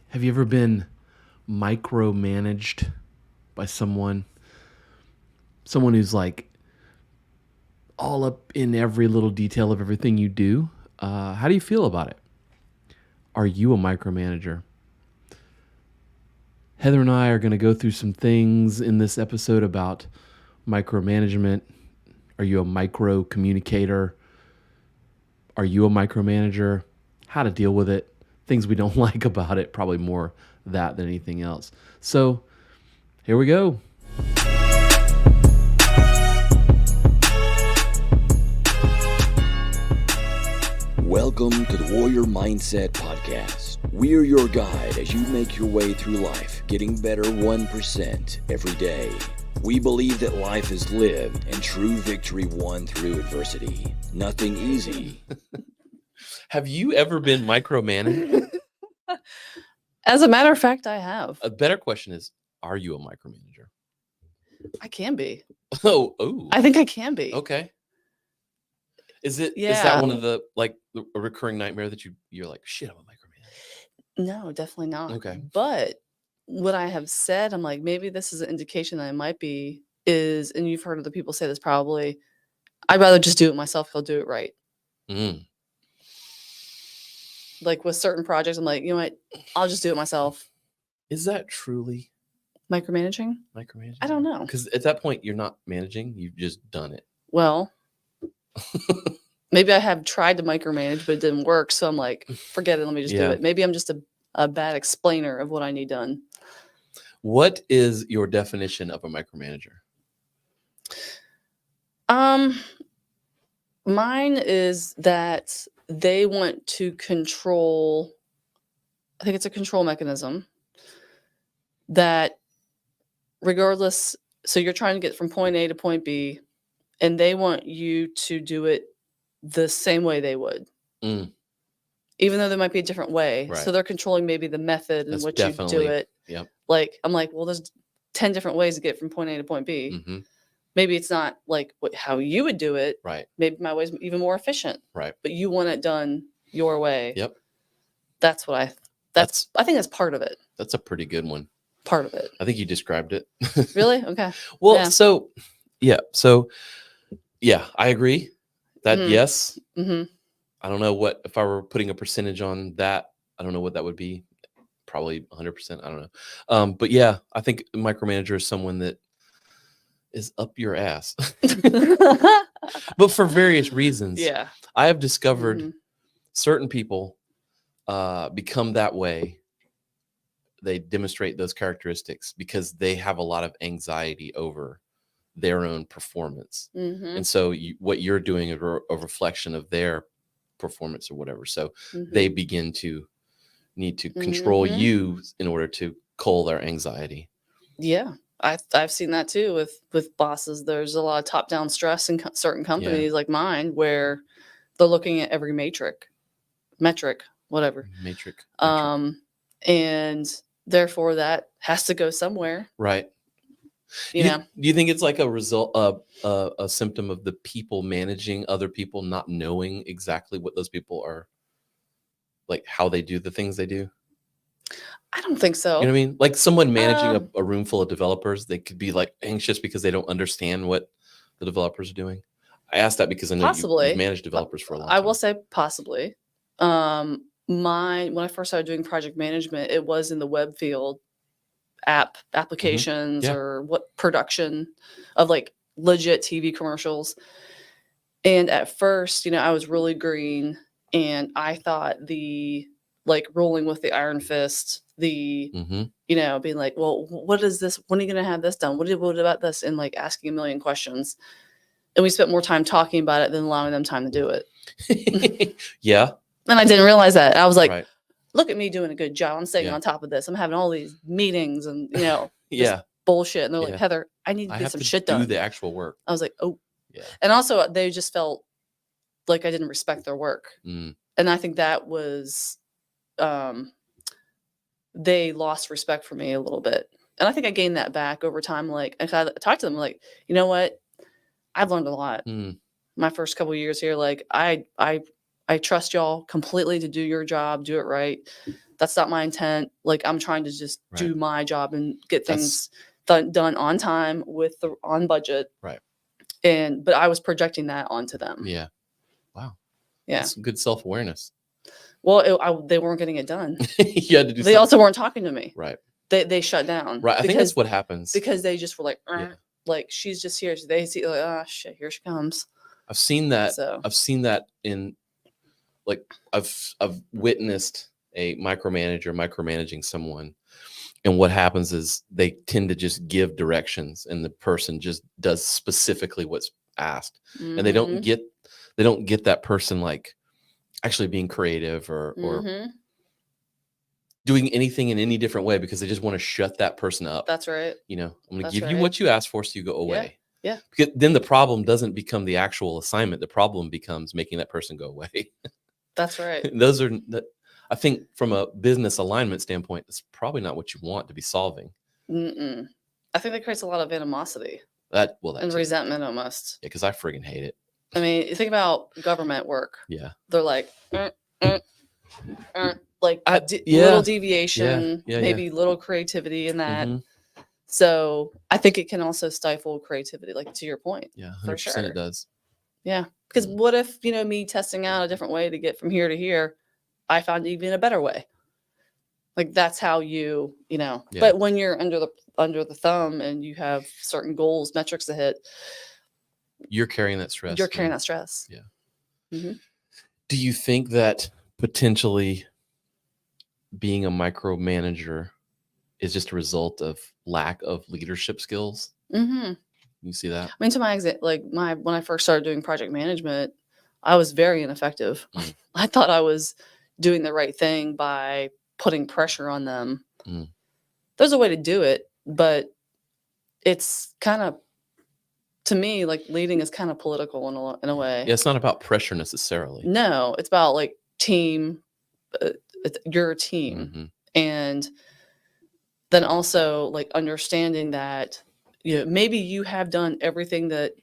Have you ever been micromanaged by someone who's like all up in every little detail of everything you do? How do you feel about it? Are you a micromanager? Heather and I are going to go through some things in this episode about micromanagement. Are you a micro communicator? Are you a micromanager? How to deal with it? Things we don't like about it, probably more that than anything else. So here we go. Welcome to the Warrior Mindset Podcast. We're your guide as you make your way through life, getting better 1% every day. We believe that life is lived and true victory won through adversity. Nothing easy. Have you ever been micromanaged? As a matter of fact, I have. A better question is, are you a micromanager? I can be. Oh. I think I can be. Okay. Is that Yeah. one of the a recurring nightmare that you're like, shit, I'm a micromanager? No, definitely not. Okay. But what I have said, I'm like, maybe this is an indication that I might be, is, and you've heard other people say this probably, I'd rather just do it myself. I'll do it right. Like with certain projects, I'm like, you know what? I'll just do it myself. Is that truly Micromanaging? I don't know. Because at that point, you're not managing. You've just done it. Well, maybe I have tried to micromanage, but it didn't work. So I'm like, forget it. Let me just do it. Maybe I'm just a bad explainer of what I need done. What is your definition of a micromanager? Mine is that they want to control, I think it's a control mechanism that regardless, so you're trying to get from point A to point B, and they want you to do it the same way they would. Even though there might be a different way. Right. So they're controlling maybe the method in which you do it. Yep. Like, I'm like, well, there's 10 different ways to get from point A to point B. Mm-hmm. Maybe it's not like how you would do it. Right. Maybe my way is even more efficient. Right. But you want it done your way. Yep. That's what I think that's part of it. That's a pretty good one. Part of it. I think you described it. Really? Okay. Well, yeah. So I agree that yes. Mm-hmm. I don't know if I were putting a percentage on that, I don't know what that would be. Probably 100%. I don't know. But yeah, I think a micromanager is someone that is up your ass, but for various reasons. Yeah. I have discovered certain people become that way. They demonstrate those characteristics because they have a lot of anxiety over their own performance. And so what you're doing is a reflection of their performance or whatever. So they begin to need to control you in order to cull their anxiety. Yeah. I've seen that too with bosses. There's a lot of top-down stress in certain companies like mine where they're looking at every metric, whatever. Metric. And therefore that has to go somewhere. Right. You know. Do you think it's like a result of a symptom of the people managing other people not knowing exactly what those people are, like how they do the things they do? I don't think so. You know what I mean? Like someone managing a room full of developers, they could be like anxious because they don't understand what the developers are doing. I asked that because I know you've managed developers for a long time. I will say possibly. When I first started doing project management, it was in the web field, applications or what production of like legit TV commercials. And at first, I was really green and I thought the like rolling with the iron fist, the, being like, well, what is this? When are you going to have this done? What about this? And like asking a million questions. And we spent more time talking about it than allowing them time to do it. Yeah. And I didn't realize that. I was like, look at me doing a good job. I'm staying on top of this. I'm having all these meetings and, bullshit. And they're like, Heather, I need to get some shit done. Do the actual work. I was like, oh. Yeah. And also they just felt like I didn't respect their work. And I think that was, they lost respect for me a little bit. And I think I gained that back over time. Like I talked to them like, you know what? I've learned a lot. My first couple of years here, like I trust y'all completely to do your job, do it right. that's not my intent. Like, I'm trying to just Right. do my job and get things done on time on budget. Right. But I was projecting that onto them. Yeah. Wow. Yeah. That's good self-awareness. Well, they weren't getting it done. You had to do They also weren't talking to me. Right. They shut down. Right. I think that's what happens. Because they just were like, Yeah. like, she's just here. So they see, like, oh shit, here she comes. I've seen that. So I've seen that in, like, I've witnessed a micromanager micromanaging someone, and what happens is they tend to just give directions, and the person just does specifically what's asked, and they don't get that person like actually being creative or doing anything in any different way, because they just want to shut that person up. That's right. You know, I'm going to That's give you right. what you asked for, so you go away. Yeah. Because then the problem doesn't become the actual assignment. The problem becomes making that person go away. That's right. Those are, I think, from a business alignment standpoint, it's probably not what you want to be solving. I think that creates a lot of animosity And and resentment almost. Yeah, because I friggin' hate it. I mean, you think about government work. Yeah. They're like, like yeah. little deviation, Yeah, maybe little creativity in that. Mhm. So I think it can also stifle creativity, like to your point. Yeah, 100% For sure. it does. Yeah. Because what if, me testing out a different way to get from here to here, I found even a better way. Like, that's how Yeah. But when you're under the thumb and you have certain goals, metrics to hit, You're carrying that stress. you're carrying that stress. Yeah. Mm-hmm. Do you think that potentially being a micromanager is just a result of lack of leadership skills? Mm-hmm. You see that? I mean, to my exit, like when I first started doing project management, I was very ineffective. I thought I was doing the right thing by putting pressure on them. There's a way to do it, but it's kind of, to me, like, leading is kind of political in a way. Yeah, it's not about pressure necessarily. No, it's about like team. You're a team, and then also like understanding that maybe you have done everything that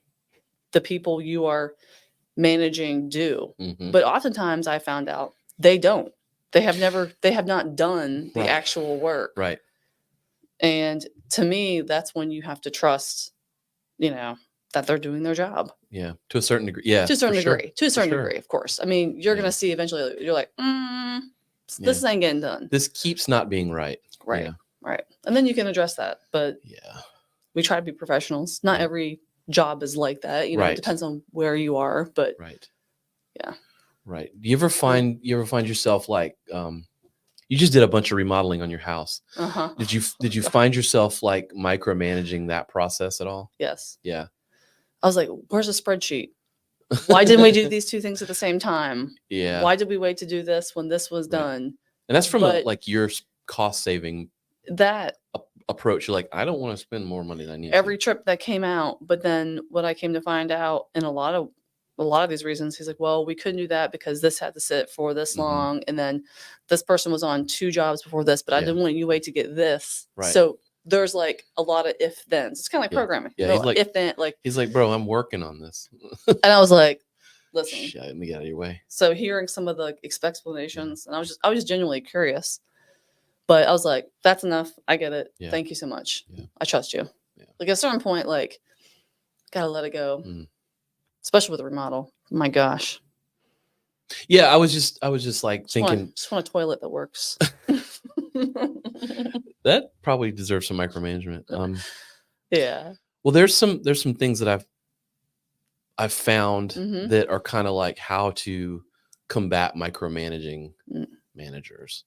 the people you are managing do, but oftentimes I found out they don't. They have not done the actual work. Right. And to me, that's when you have to trust, that they're doing their job. Yeah, to a certain degree. Yeah, to a certain degree. Sure. To a certain degree, of course. I mean, you're going to see eventually. You're like, this ain't getting done. This keeps not being right. Right. Yeah. Right. And then you can address that. But we try to be professionals. Not every job is like that. It depends on where you are. But yeah. Right. Do you ever find yourself like, you just did a bunch of remodeling on your house. Did you find yourself like micromanaging that process at all? Yes. Yeah. I was like, where's the spreadsheet? Why didn't we do these two things at the same time? Yeah. Why did we wait to do this when this was done? And that's from your cost saving approach. You're like, I don't want to spend more money than I need. Every trip that came out, but then what I came to find out in a lot of these reasons, he's like, well, we couldn't do that because this had to sit for this long, and then this person was on 2 jobs before this, but I didn't want you to wait to get this. Right. So there's like a lot of if thens. It's kind of like programming. Yeah. He's like, if then, like, he's like, bro, I'm working on this. And I was like, listen, Shit, let me get out of your way. So hearing some of the explanations, and I was just genuinely curious, but I was like, that's enough. I get it. Yeah. Thank you so much. Yeah. I trust you. Yeah. Like, at a certain point, like, gotta let it go, especially with a remodel. My gosh. Yeah, I was just like thinking, just want a toilet that works. that probably deserves some micromanagement. Yeah. Well, there's some things that I've found that are kind of like how to combat micromanaging managers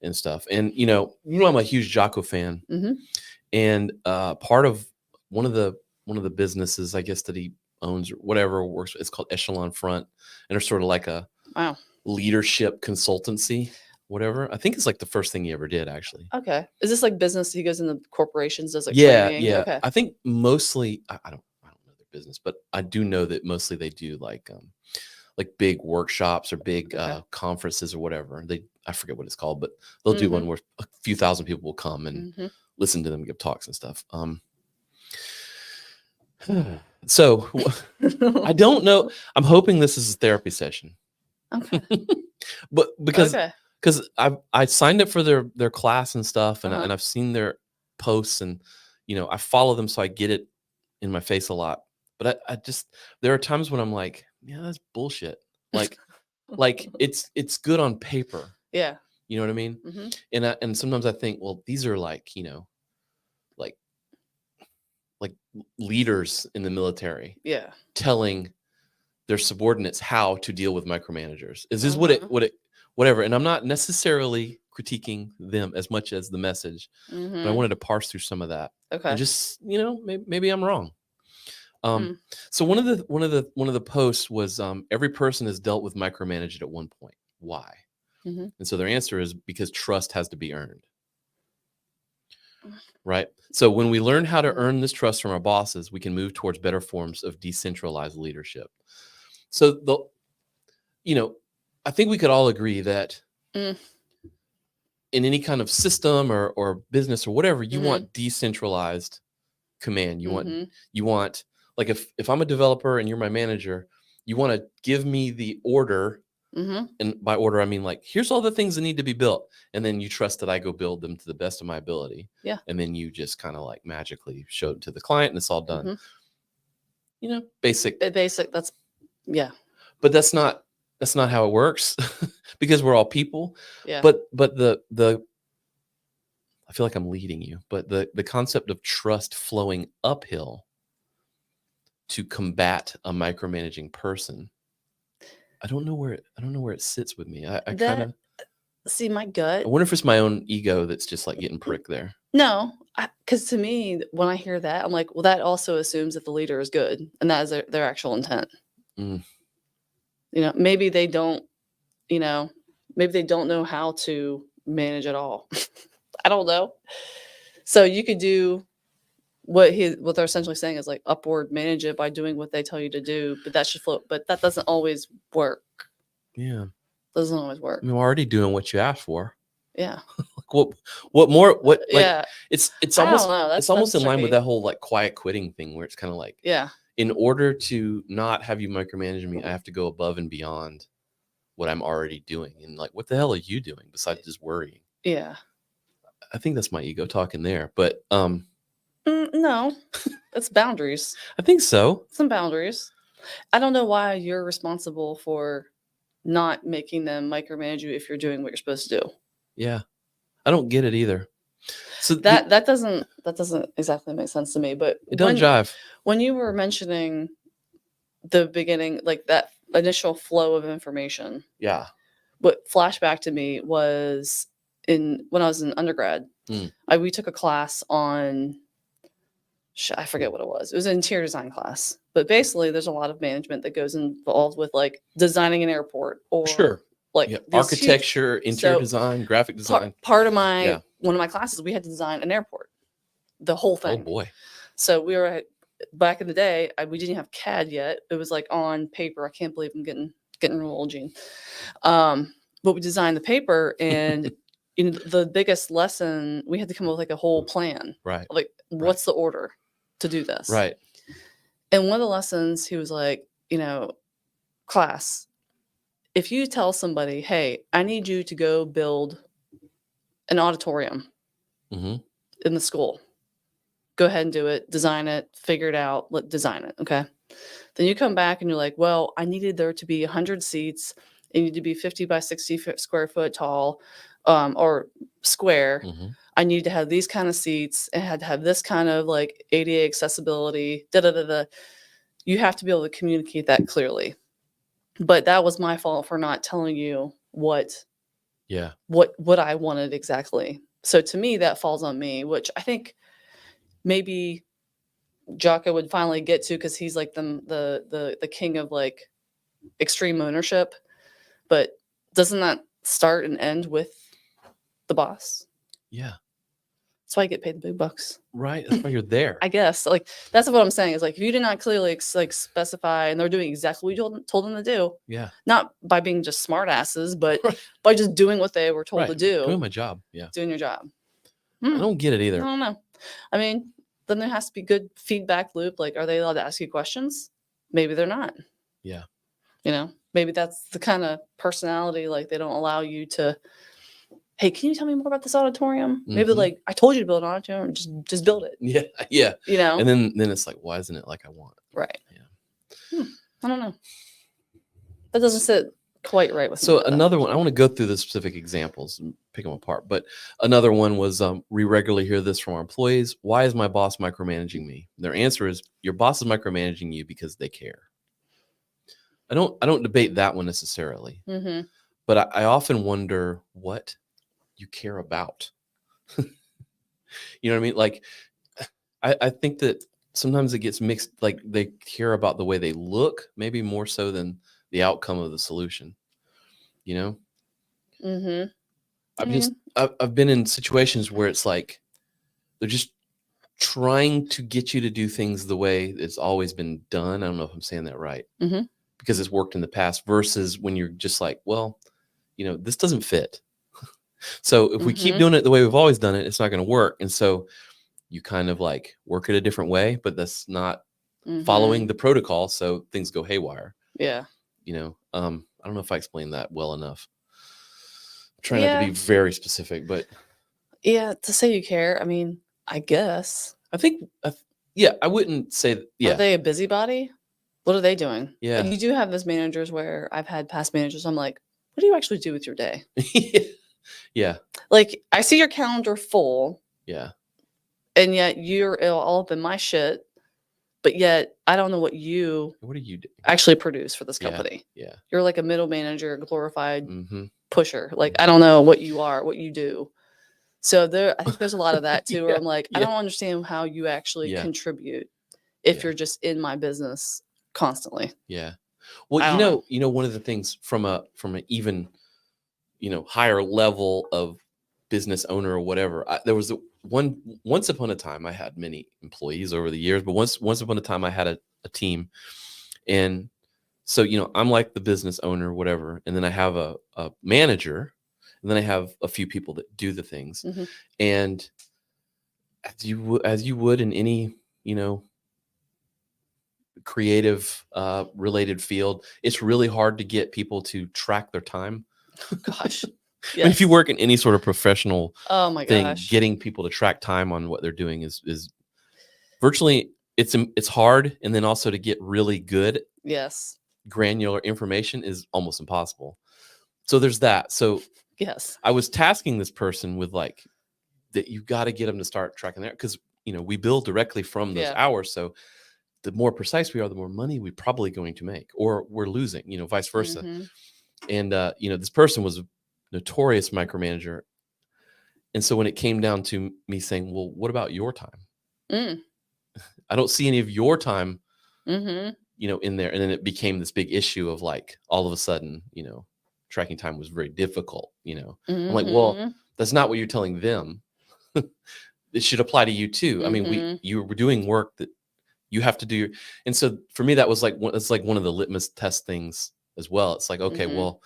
and stuff. And I'm a huge Jocko fan, and part of one of the businesses, I guess, that he owns or whatever works, it's called Echelon Front, and they're sort of like a leadership consultancy, whatever. I think it's like the first thing he ever did, actually. Okay. Is this like business? He goes into corporations, does like training? Yeah. Okay. I think mostly I don't know their business, but I do know that mostly they do like big workshops or big conferences or whatever. I forget what it's called, but they'll do one where a few thousand people will come and listen to them give talks and stuff. So I don't know. I'm hoping this is a therapy session. Okay. But because because I signed up for their class and stuff, and Uh-huh. and I've seen their posts, and I follow them, so I get it in my face a lot. But I just there are times when I'm like, yeah, that's bullshit. Like it's good on paper. Yeah. You know what I mean? Mm-hmm. And sometimes I think, well, these are like like like leaders in the military Yeah. telling their subordinates how to deal with micromanagers. Is this whatever? And I'm not necessarily critiquing them as much as the message, but I Mm-hmm. wanted to parse through some of that Okay. and just maybe I'm wrong. Mm. So one of the posts was every person has dealt with micromanaged at one point. Why? Mm-hmm. And so their answer is because trust has to be earned. Right. So when we learn how to earn this trust from our bosses, we can move towards better forms of decentralized leadership. So I think we could all agree that in any kind of system or business or whatever, you want decentralized command. You want like if I'm a developer and you're my manager, you want to give me the order. And by order, I mean like, here's all the things that need to be built. And then you trust that I go build them to the best of my ability. Yeah. And then you just kind of like magically show it to the client and it's all done. Basic. That's, yeah. But that's not how it works because we're all people. Yeah. But the I feel like I'm leading you, but the concept of trust flowing uphill to combat a micromanaging person, I don't know where it sits with me. I kind of see my gut. I wonder if it's my own ego that's just like getting pricked there. No, because to me, when I hear that, I'm like, well, that also assumes that the leader is good, and that is their actual intent. Maybe they don't. Maybe they don't know how to manage at all. I don't know. So you could do what they're essentially saying is like upward manage it by doing what they tell you to do, but that should float. But that doesn't always work. Yeah, doesn't always work. I mean, we're already doing what you asked for. Yeah. What more? What like? Yeah. It's I almost don't know. it's almost in line with tricky. that whole like quiet quitting thing where it's kind of like, yeah, in order to not have you micromanage me, I have to go above and beyond what I'm already doing. And like, what the hell are you doing besides just worrying? Yeah. I think that's my ego talking there, but no, it's boundaries. I think so. Some boundaries. I don't know why you're responsible for not making them micromanage you if you're doing what you're supposed to do. Yeah, I don't get it either. So that doesn't exactly make sense to me. But it don't jive. When you were mentioning the beginning, like that initial flow of information. Yeah. What flashed back to me was when I was in undergrad, we took a class on, I forget what it was. It was an interior design class. But basically, there's a lot of management that goes involved with like designing an airport or like architecture, interior design, graphic design. Part of one of my classes, we had to design an airport, the whole thing. Oh boy! So we were back in the day. We didn't have CAD yet. It was like on paper. I can't believe I'm getting real old, Gene. But we designed the paper, and the biggest lesson, we had to come up with like a whole plan. Right. Like, what's the order to do this? Right. And one of the lessons, he was like, class, if you tell somebody, hey, I need you to go build an auditorium in the school, go ahead and do it, design it, figure it out, design it. Okay. Then you come back and you're like, well, I needed there to be 100 seats. It needed to be 50 by 60 square foot tall or square. I needed to have these kind of seats. It had to have this kind of like ADA accessibility. You have to be able to communicate that clearly. But that was my fault for not telling you what I wanted exactly. So to me, that falls on me, which I think maybe Jocko would finally get to, because he's like the king of like extreme ownership. But doesn't that start and end with the boss? Yeah. That's why I get paid the big bucks. Right. That's why you're there. I guess. Like, that's what I'm saying is like, if you did not clearly like specify and they're doing exactly what you told them to do. Yeah. Not by being just smart asses, but by just doing what they were told to do. Doing my job. Yeah. Doing your job. I don't get it either. I don't know. I mean, then there has to be good feedback loop. Like, are they allowed to ask you questions? Maybe they're not. Yeah. Maybe that's the kind of personality, like they don't allow you to hey, can you tell me more about this auditorium? Maybe Mhm. like, I told you to build an auditorium, just build it. Yeah, yeah. You know? And then it's like, why isn't it like I want? Right. Yeah. I don't know. That doesn't sit quite right with me. So but that's another one, I fine. want to go through the specific examples and pick them apart. But another one was, we regularly hear this from our employees. Why is my boss micromanaging me? Their answer is, your boss is micromanaging you because they care. I don't debate that one necessarily, Mhm. but I often wonder what you care about. You know what I mean? Like, I think that sometimes it gets mixed. Like, they care about the way they look, maybe more so than the outcome of the solution. You know, Mhm. I've been in situations where it's like they're just trying to get you to do things the way it's always been done. I don't know if I'm saying that right, Mhm. because it's worked in the past, versus when you're just like, well, this doesn't fit. So if we keep Mhm. doing it the way we've always done it, it's not going to work. And so you kind of like work it a different way, but that's not following Mhm. the protocol. So things go haywire. Yeah. I don't know if I explained that well enough. I'm trying not to Yeah. be very specific, but Yeah. To say you care, I mean, I guess. I think, yeah, I wouldn't say that. Are Yeah. they a busybody? What are they doing? Yeah. And you do have those managers where I've had past managers. I'm like, what do you actually do with your day? Yeah. Like, I see your calendar full, Yeah. and yet you're all up in my shit. But yet, I don't know what you What are you doing? actually produce for this Yeah. company. Yeah. You're like a middle manager, glorified Mm-hmm. pusher. Like, I don't know what you are, what you do. So I think there's a lot of that too, where Yeah, I'm like, I yeah. don't understand how you actually Yeah. contribute if Yeah. you're just in my business constantly. Yeah. Well, I don't know. one of the things from an even, higher level of business owner or whatever, there was once upon a time, I had many employees over the years, but once upon a time I had a team. And so, I'm like the business owner or whatever. And then I have a manager, and then I have a few people that do the things. Mhm. And as you would in any, creative related field, it's really hard to get people to track their time. Gosh. I mean, if you Yes. work in any sort of professional Oh my thing, gosh. getting people to track time on what they're doing is virtually, it's hard. And then also to get really good Yes. granular information is almost impossible. So there's that. So Yes. I was tasking this person with like that, you got to get them to start tracking that, because we bill directly from those Yeah. hours. So the more precise we are, the more money we're probably going to make, or we're losing, vice versa. Mhm. And this person was a notorious micromanager. And so when it came down to me saying, well, what about your time? Mm. I don't see any of your time, Mhm. in there. And then it became this big issue of like, all of a sudden, tracking time was very difficult. I'm like, well, Mhm. that's not what you're telling them. It should apply to you too. I mean, you were doing work that you have to do. And so for me, that was like, it's like one of the litmus test things as well. It's like, okay, Mhm. well,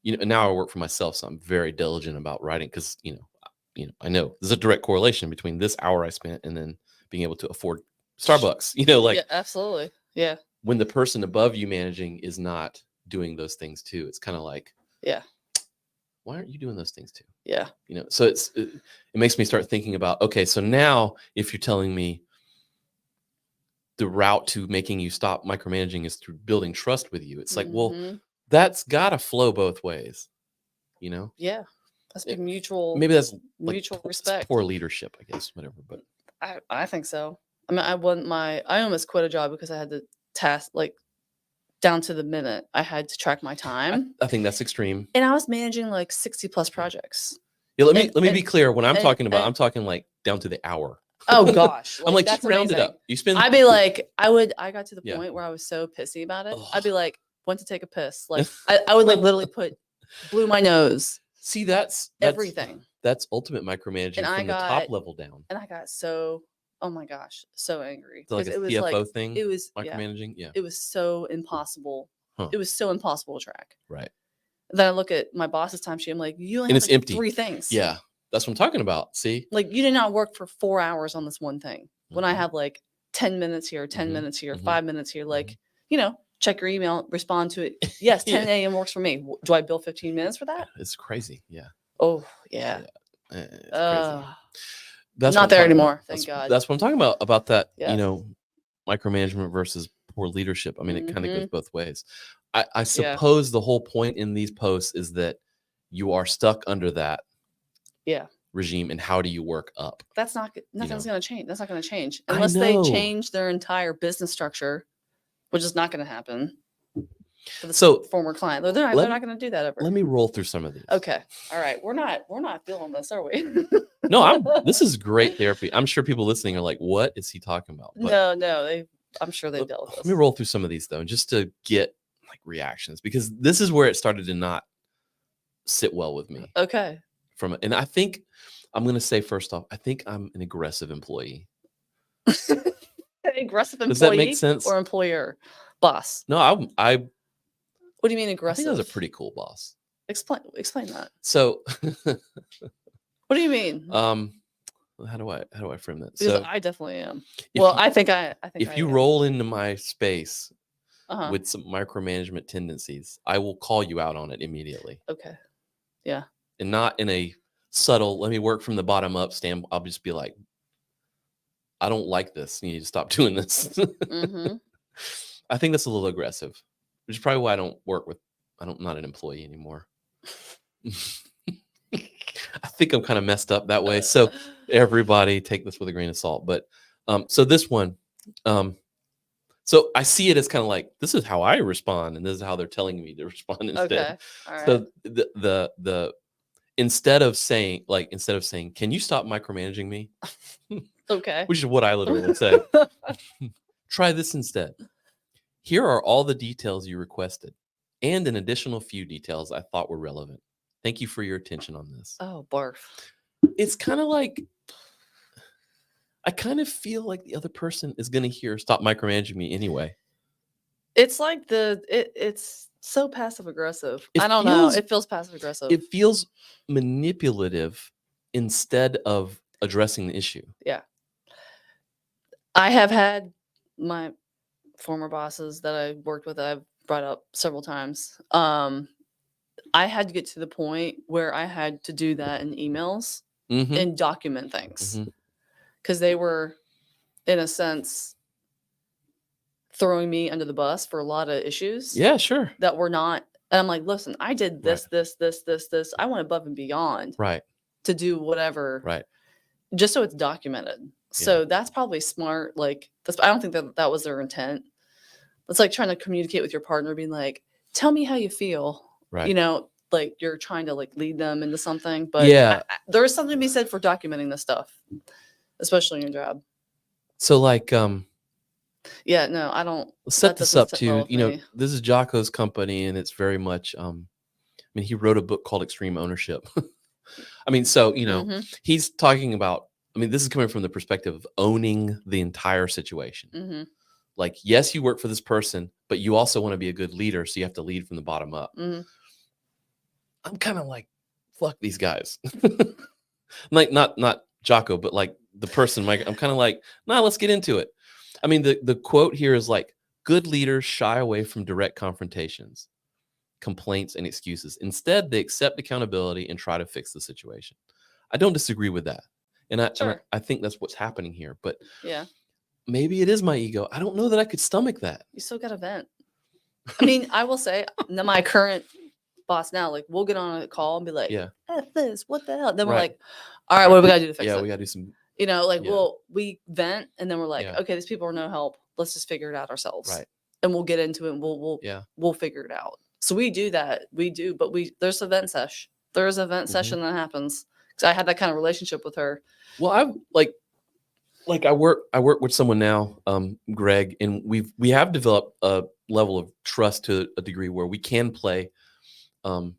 now I work for myself, so I'm very diligent about writing, because, I know there's a direct correlation between this hour I spent and then being able to afford Starbucks, like, Yeah, absolutely. Yeah. when the person above you managing is not doing those things too, it's kind of like, Yeah. why aren't you doing those things too? Yeah. So it makes me start thinking about, okay, so now if you're telling me the route to making you stop micromanaging is through building trust with you, it's like, well, Mhm. that's got to flow both ways. Yeah. That's It- big mutual maybe that's like mutual it's respect. poor leadership, I guess, whatever. But I think so. I mean, I almost quit a job because I had to task like down to the minute. I had to track my time, I think that's extreme. and I was managing like 60 plus projects. Yeah, let me And- be clear. When I'm and- talking about, and- I'm talking like down to the hour. Oh gosh, I'm like, that's just round it amazing. up. You spend. I'd be like, I got to the Yeah. point where I was so pissy about it. Ugh. I'd be like, went to take a piss. Like I would like literally blew my nose, See, that's everything. That's ultimate micromanaging And from the top level down. And I got so, oh my gosh, so angry. So like a it was CFO like, thing. it was, Micromanaging. Yeah. it was so impossible. Huh. It was so impossible to track. Right. Then I look at my boss's timesheet. I'm like, you only And have it's like empty. 3 things. Yeah. That's what I'm talking about. See? Like you did not work for 4 hours on this one thing. When I Mhm. have like 10 minutes here, 10 Mhm. minutes here, Mhm. 5 minutes here, like, check your email, respond to it. Yes, 10 Yeah. a.m. works for me. Do I bill 15 minutes for that? It's crazy. Yeah. Oh yeah. It's crazy. Not what I'm there talking anymore. about. Thank God. That's what I'm talking about that, Yeah. micromanagement versus poor leadership. I mean, it kind of goes both ways. I Yeah. suppose the whole point in these posts is that you are stuck under that Yeah. regime, and how do you work up? That's not nothing's going to change. That's not going to change I unless they know. change their entire business structure, which is not going to happen for the So former client. They're not going to do that ever. let me roll through some of these. Okay. All right. We're not feeling this, are we? No, this is great therapy. I'm sure people listening are like, what is he talking about? But no, I'm sure they've dealt with let this. me roll through some of these though, just to get like reactions, because this is where it started to not sit well with me. Okay. And I think I'm going to say, first off, I think I'm an aggressive employee. Aggressive employee. Does that make sense? Or employer? Boss. No, I What do you mean aggressive? I think I was a pretty cool boss. Explain that. So what do you mean? how do I frame that? Because So I definitely am. Well, I think if you roll into my space with some micromanagement tendencies, I will call you out on it immediately. Okay. Yeah. And not in a subtle, let me work from the bottom up stand. I'll just be like, I don't like this. You need to stop doing this. I think that's a little aggressive, which is probably why I'm not an employee anymore. I think I'm kind of messed up that way. So everybody take this with a grain of salt. But so this one, so I see it as kind of like, this is how I respond, and this is how they're telling me to respond instead. Okay. All right. So the instead of saying, can you stop micromanaging me? Okay. Which is what I literally would say. Try this instead. Here are all the details you requested, and an additional few details I thought were relevant. Thank you for your attention on this. Oh, barf. It's kind of like, I kind of feel like the other person is going to hear, stop micromanaging me anyway. It's like it's so passive aggressive. I don't know. It feels passive aggressive. It feels manipulative instead of addressing the issue. Yeah. I have had my former bosses that I worked with that I've brought up several times. I had to get to the point where I had to do that in emails and document things because they were, in a sense, throwing me under the bus for a lot of issues. Yeah, sure. That were not. And I'm like, listen, I did this. I went above and beyond. Right. To do whatever. Right. Just so it's documented. Yeah. So that's probably smart. Like, I don't think that was their intent. It's like trying to communicate with your partner, being like, tell me how you feel. Right. Like you're trying to like lead them into something. But yeah, there is something to be said for documenting this stuff, especially in your job. So like, yeah, no, I don't. Let's set this up too. This is Jocko's company, and it's very much. He wrote a book called Extreme Ownership. He's talking about. This is coming from the perspective of owning the entire situation. Like, yes, you work for this person, but you also want to be a good leader, so you have to lead from the bottom up. I'm kind of like, fuck these guys. Like not Jocko, but like the person. I'm kind of like, nah, let's get into it. The quote here is like, good leaders shy away from direct confrontations, complaints, and excuses. Instead, they accept accountability and try to fix the situation. I don't disagree with that. And I think that's what's happening here. But yeah, maybe it is my ego. I don't know that I could stomach that. You still got to vent. I will say, my current boss now, like, we'll get on a call and be like, F this, what the hell? Then we're like, all right, what do we got to do to fix it? Yeah, we got to do some... Well, we vent and then we're like, okay, these people are no help. Let's just figure it out ourselves. Right. And we'll get into it and we'll figure it out. So we do that. We do, but there's a vent sesh. There's a vent session that happens. Because I had that kind of relationship with her. Well, I work with someone now, Greg, and we have developed a level of trust to a degree where we can play, I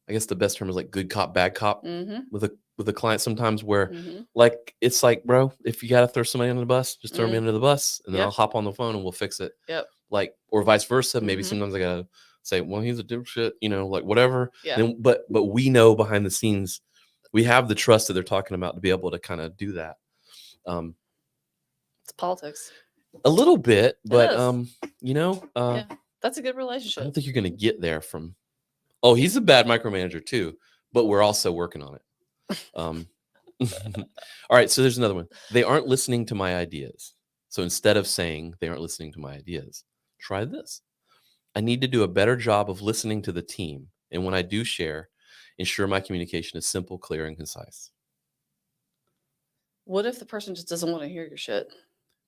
guess the best term is like good cop, bad cop with a client sometimes, where like, it's like, bro, if you got to throw somebody under the bus, just throw me under the bus, and then I'll hop on the phone and we'll fix it. Yep. Like, or vice versa. Maybe sometimes I gotta say, well, he's a dipshit, like whatever. Yeah. And but we know behind the scenes, we have the trust that they're talking about to be able to kind of do that. It's politics. A little bit, but that's a good relationship. I don't think you're gonna get there from. Oh, he's a bad micromanager too. but we're also working on it. All right, so there's another one. They aren't listening to my ideas. So instead of saying they aren't listening to my ideas, try this. I need to do a better job of listening to the team. And when I do share, ensure my communication is simple, clear, and concise. What if the person just doesn't want to hear your shit?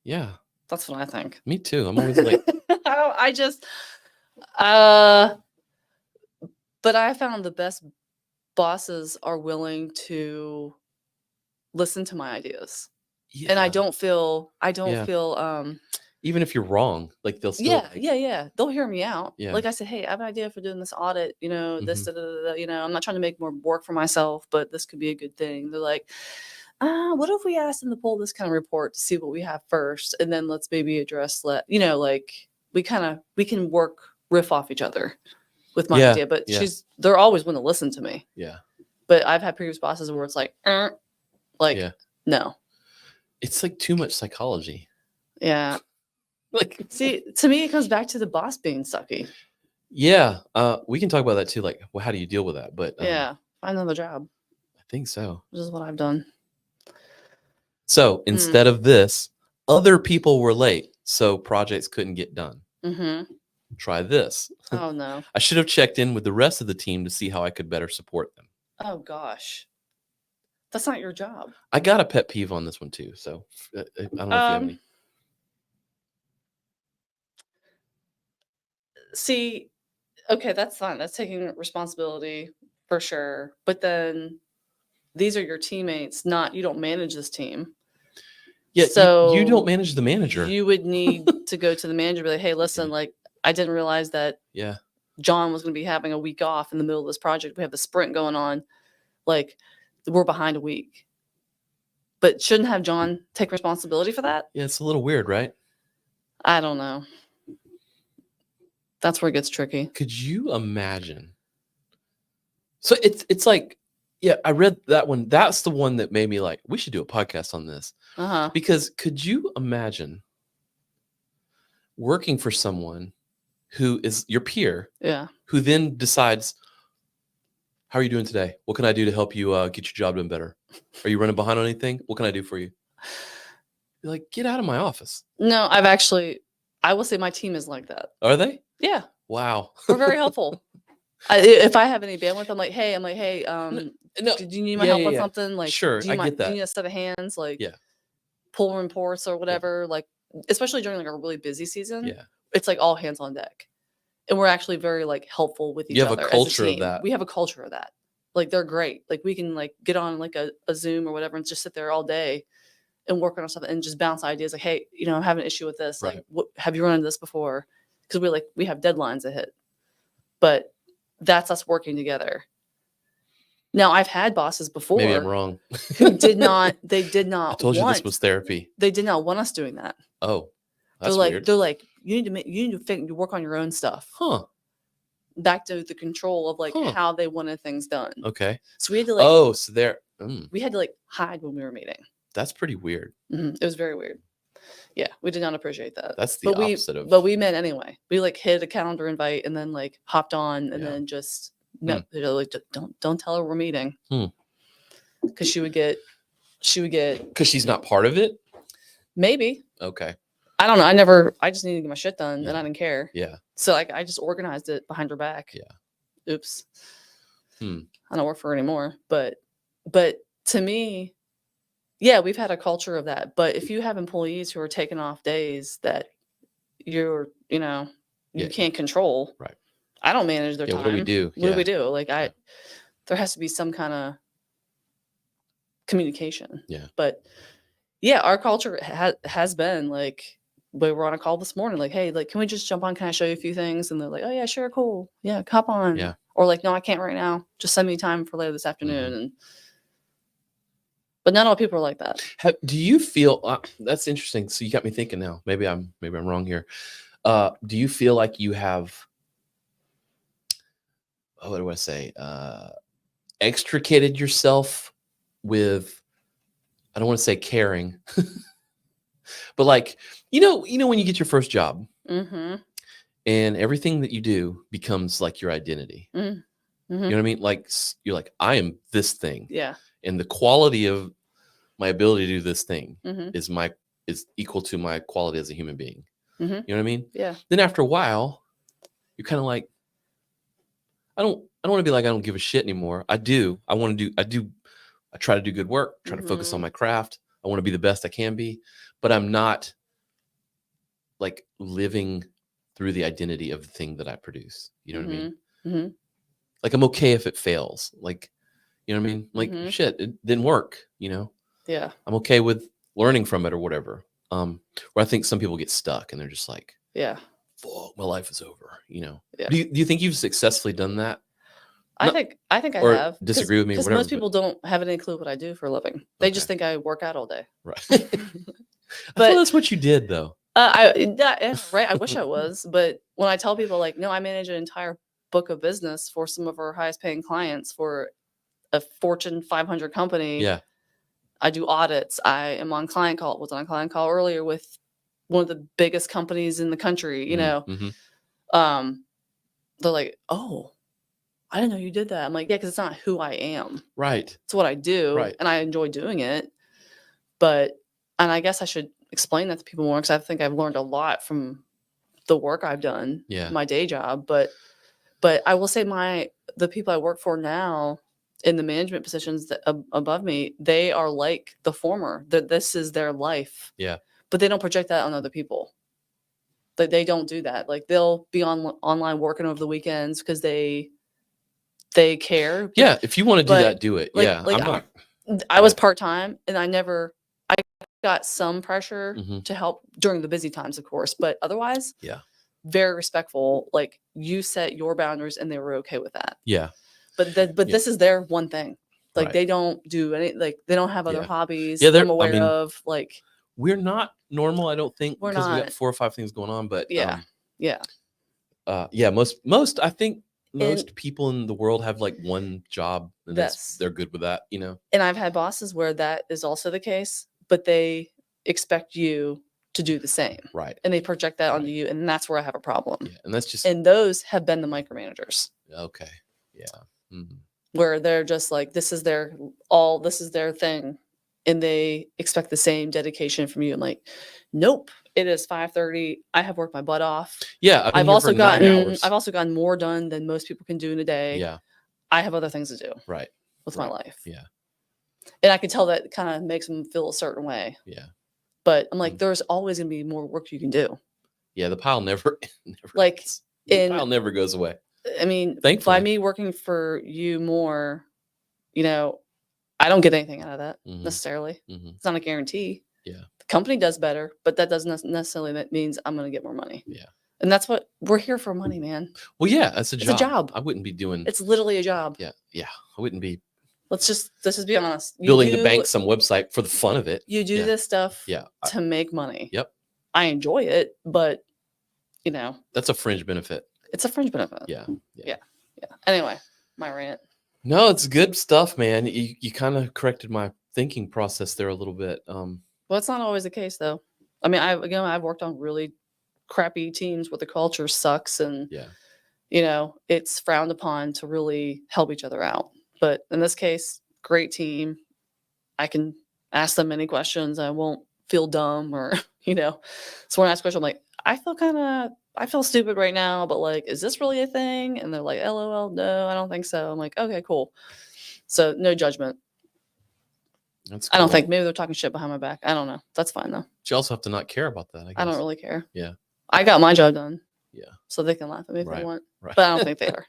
Yeah. That's what I think. Me too. I'm always like, but I found the best bosses are willing to listen to my ideas. yeah. And I don't feel, Even if you're wrong, like they'll still. They'll hear me out. Yeah. Like I said, hey, I have an idea for doing this audit, this, Mhm. I'm not trying to make more work for myself, but this could be a good thing. They're like, what if we ask them to pull this kind of report to see what we have first, and then let's maybe address like we can riff off each other with my idea. But they're always going to listen to me. Yeah. But I've had previous bosses where it's like no. It's like too much psychology. Yeah. Like, see, to me, it comes back to the boss being sucky. Yeah. We can talk about that too. Like, well, how do you deal with that? But find another job. I think so. This is what I've done. So instead of this, other people were late, so projects couldn't get done. Mm-hmm. Try this. Oh, no. I should have checked in with the rest of the team to see how I could better support them. Oh, gosh. That's not your job. I got a pet peeve on this one too. So I don't know if you have any. See, okay, that's fine. That's taking responsibility for sure. But then these are your teammates, you don't manage this team. Yeah, so you don't manage the manager. You would need to go to the manager and be like, hey, listen, like, I didn't realize that John was going to be having a week off in the middle of this project. We have the sprint going on. Like, we're behind a week. But shouldn't have John take responsibility for that? Yeah, it's a little weird, right? I don't know. That's where it gets tricky. Could you imagine? So it's like, yeah, I read that one. That's the one that made me like, we should do a podcast on this. Because could you imagine working for someone who is your peer, who then decides, how are you doing today? What can I do to help you get your job done better? Are you running behind on anything? What can I do for you? You're like, get out of my office. No, I will say my team is like that. Are they? Yeah. Wow. We're very helpful. If I have any bandwidth, I'm like, hey, no, do you need my help with something? Like, sure, I get that. Do you need a set of hands? Like, yeah, pull reports or whatever. Like, especially during like a really busy season. Yeah, it's like all hands on deck, and we're actually very like helpful with each other. You have a culture of that. We have a culture of that. Like, they're great. Like, we can like get on like a Zoom or whatever and just sit there all day and work on stuff and just bounce ideas. Like, hey, I'm having an issue with this. Right. Like, what have you run into this before? Because we have deadlines to hit, but that's us working together. Now, I've had bosses before. Maybe I'm wrong. Who did not. They did not. I told you this was therapy. They did not want us doing that. Oh, that's weird. They're like, you need to work on your own stuff. Huh. Back to the control of like how they wanted things done. Okay. So we had to we had to like hide when we were meeting. That's pretty weird. Mm-hmm. It was very weird. Yeah, we did not appreciate that. That's the opposite of. But we met anyway. We like hit a calendar invite and then like hopped on and then just they're like, don't tell her we're meeting. Because she would get. Because she's not part of it. Maybe. Okay. I don't know. I just needed to get my shit done and I didn't care. Yeah. So like I just organized it behind her back. Yeah. Oops. I don't work for her anymore. But to me, yeah, we've had a culture of that. But if you have employees who are taking off days that you can't control. Right. I don't manage their time. What do we do? What do we do? Like there has to be some kind of communication. Yeah. But yeah, our culture has been like, we were on a call this morning, like, hey, like, can we just jump on? Can I show you a few things? And they're like, oh yeah, sure, cool. Yeah, hop on. Yeah. Or like, no, I can't right now. Just send me time for later this afternoon. But not all people are like that. Do you feel that's interesting? So you got me thinking now. Maybe I'm wrong here. Do you feel like you have? What do I say? Extricated yourself with? I don't want to say caring, but like when you get your first job, and everything that you do becomes like your identity. You know what I mean? Like you're like, I am this thing. Yeah. And the quality of my ability to do this thing Mm-hmm. is equal to my quality as a human being. Mm-hmm. You know what I mean? Yeah. Then after a while, you're kind of like, I don't want to be like, I don't give a shit anymore. I do. I try to do good work, try to focus on my craft. I want to be the best I can be, but I'm not like living through the identity of the thing that I produce. You know what I mean? Mm-hmm. Like I'm okay if it fails. Like, you know what I mean? Like shit, it didn't work, you know? Yeah. I'm okay with learning from it or whatever. Where I think some people get stuck and they're just like, yeah, fuck, my life is over, you know? Yeah. Do you think you've successly done that? I think I or have. Disagree with me, because whatever. most people don't have any clue what I do for a living. They just think I work out all day. Right. But I thought that's what you did, though. Right. I wish I was, but when I tell people like, no, I manage an entire book of business for some of our highest paying clients for a Fortune 500 company. Yeah. I do audits. I am on client call. Was on a client call earlier with one of the biggest companies in the country. You know, they're like, oh, I didn't know you did that. I'm like, yeah, because it's not who I am. Right. It's what I do. Right. And I enjoy doing it. And I guess I should explain that to people more because I think I've learned a lot from the work I've done. Yeah. My day job. But I will say the people I work for now in the management positions that above me, they are like the former. That this is their life. Yeah. But they don't project that on other people. They don't do that. Like they'll be online working over the weekends because they care. Yeah, if you want to do that, do it. I was part-time and I got some pressure to help during the busy times, of course, but otherwise, very respectful. Like you set your boundaries and they were okay with that. Yeah. But this is their one thing. Like they don't do any, like they don't have other hobbies I'm aware of. Like we're not normal, I don't think, because we got 4 or 5 things going on, but most I think most people in the world have like one job and they're good with that, you know. And I've had bosses where that is also the case, but they expect you to do the same. Right. And they project that onto you, and that's where I have a problem. Yeah. And that's just those have been the micromanagers. Okay. Yeah. Mm-hmm. Where they're just like, this is their thing. And they expect the same dedication from you. I'm like, nope, it is 5:30. I have worked my butt off. Yeah. I've also gotten more done than most people can do in a day. Yeah. I have other things to do. Right. With my life. Yeah. And I can tell that kind of makes them feel a certain way. Yeah. But I'm like, there's always going to be more work you can do. Yeah. The pile never pile never goes away. I mean, thankfully, by me working for you more, you know, I don't get anything out of that necessarily. It's not a guarantee. Yeah. The company does better, but that doesn't necessarily means I'm going to get more money. Yeah. And that's what we're here for, money, man. Well, yeah, it's a job. I wouldn't be doing. It's literally a job. Yeah. Yeah. I wouldn't be. Let's just be honest. Building the bank some website for the fun of it. You do this stuff to make money. Yep. I enjoy it, but you know. That's a fringe benefit. It's a fringe benefit. Yeah. Anyway, my rant. No, it's good stuff, man. You kind of corrected my thinking process there a little bit. Well, it's not always the case though. I mean, I've worked on really crappy teams where the culture sucks and you know, it's frowned upon to really help each other out. But in this case, great team. I can ask them any questions. I won't feel dumb or, you know, so when I ask a question, I'm like, I feel stupid right now, but like, is this really a thing? And they're like, LOL, no, I don't think so. I'm like, okay, cool. So no judgment. That's cool. I don't think maybe they're talking shit behind my back. I don't know. That's fine though. But you also have to not care about that. I don't really care. Yeah. I got my job done. Yeah. So they can laugh at me if they want. Right. But I don't think they are.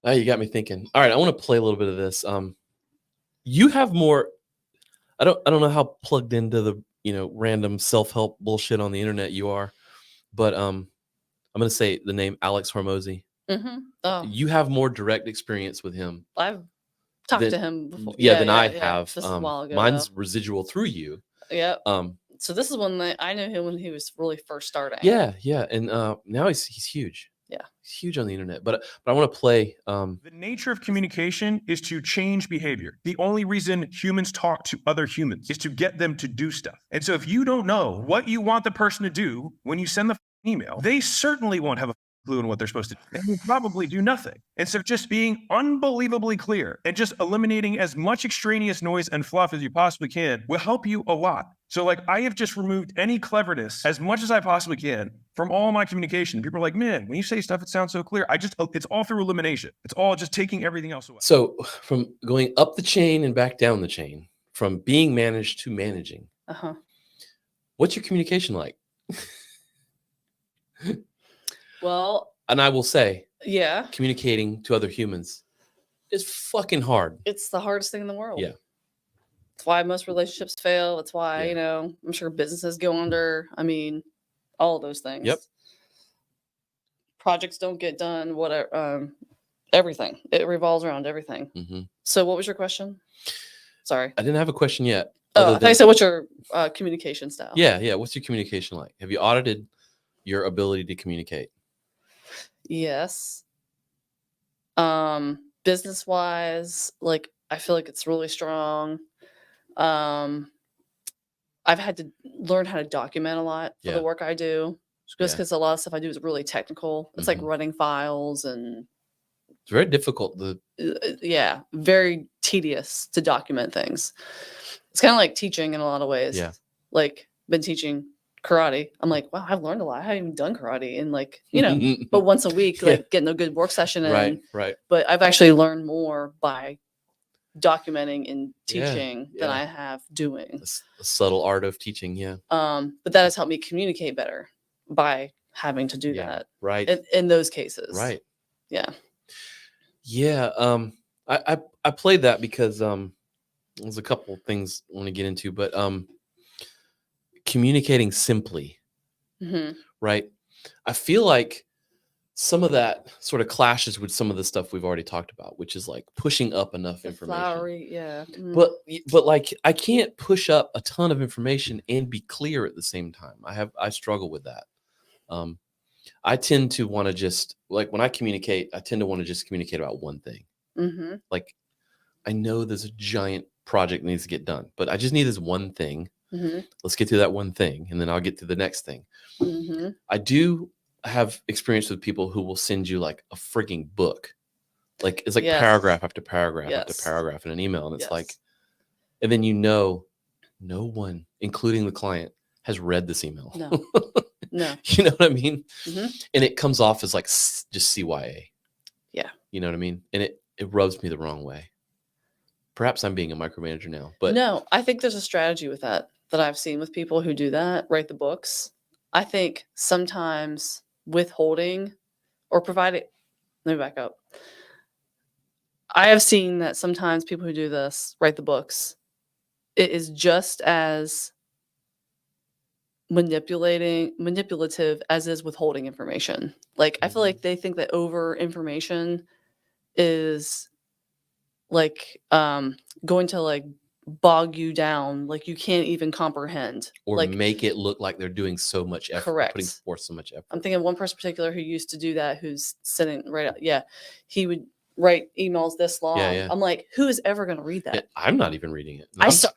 Oh, you got me thinking. All right, I want to play a little bit of this. You have more. I don't know how plugged into the random self-help bullshit on the internet you are, but I'm gonna say the name Alex Hormozy. Oh. You have more direct experience with him. I've talked to him before. Than I have. Just a while ago. Mine's residual through you. Yeah. So this is when I knew him when he was really first starting. Yeah, and now he's huge. Yeah, he's huge on the internet. But I want to play. The nature of communication is to change behavior. The only reason humans talk to other humans is to get them to do stuff. And so if you don't know what you want the person to do when you send the email, they certainly won't have a clue on what they're supposed to do. And will probably do nothing. Instead of just being unbelievably clear and just eliminating as much extraneous noise and fluff as you possibly can will help you a lot. So like I have just removed any cleverness as much as I possibly can from all my communication. People are like, man, when you say stuff, it sounds so clear. It's all through elimination. It's all just taking everything else away. So from going up the chain and back down the chain, from being managed to managing, what's your communication like? Well, and I will say, yeah, communicating to other humans is fucking hard. it's the hardest thing in the world. Yeah. It's why most relationships fail. It's why, Yeah. I'm sure businesses go under. I mean, all of those things. Yep. Projects don't get done, whatever. Everything. It revolves around everything. Mm-hmm. So what was your question? Sorry. I didn't have a question yet. Oh, I thought you said what's your communication style? Yeah. What's your communication like? Have you audited your ability to communicate? Yes. Business wise, like I feel like it's really strong. I've had to learn how to document a lot for the work I do, just because a lot of stuff I do is really technical. It's like running files and it's very difficult. Very tedious to document things. It's kind of like teaching in a lot of ways. Yeah. Like been teaching karate. I'm like, wow, I've learned a lot. I haven't even done karate in but once a week, like getting a good work session in. Right. But I've actually learned more by documenting and teaching than I have doing. A subtle art of teaching. Yeah. But that has helped me communicate better by having to do that. Right. In those cases. Right. Yeah. Yeah. I played that because there's a couple of things I want to get into, but communicating simply, right? I feel like some of that sort of clashes with some of the stuff we've already talked about, which is like pushing up enough information. Flowery, yeah. But like I can't push up a ton of information and be clear at the same time. I struggle with that. I tend to want to just like when I communicate, I tend to want to just communicate about one thing. Like I know there's a giant project that needs to get done, but I just need this one thing. Let's get through that one thing, and then I'll get to the next thing. I do have experience with people who will send you like a freaking book. Like it's like paragraph after paragraph after paragraph in an email. And it's like, and then no one, including the client, has read this email. No. You know what I mean? And it comes off as like just CYA. Yeah. You know what I mean? And it rubs me the wrong way. Perhaps I'm being a micromanager now, but no, I think there's a strategy with that I've seen with people who do that, write the books. I think sometimes withholding or providing, let me back up. I have seen that sometimes people who do this, write the books, it is just as manipulative as is withholding information. Like I feel like they think that over information is like going to like bog you down, like you can't even comprehend or like make it look like they're doing so much effort, correct, putting forth so much effort. I'm thinking of one person in particular who used to do that, who's sitting right out. Yeah, he would write emails this long. I'm like, who is ever going to read that? I'm not even reading it.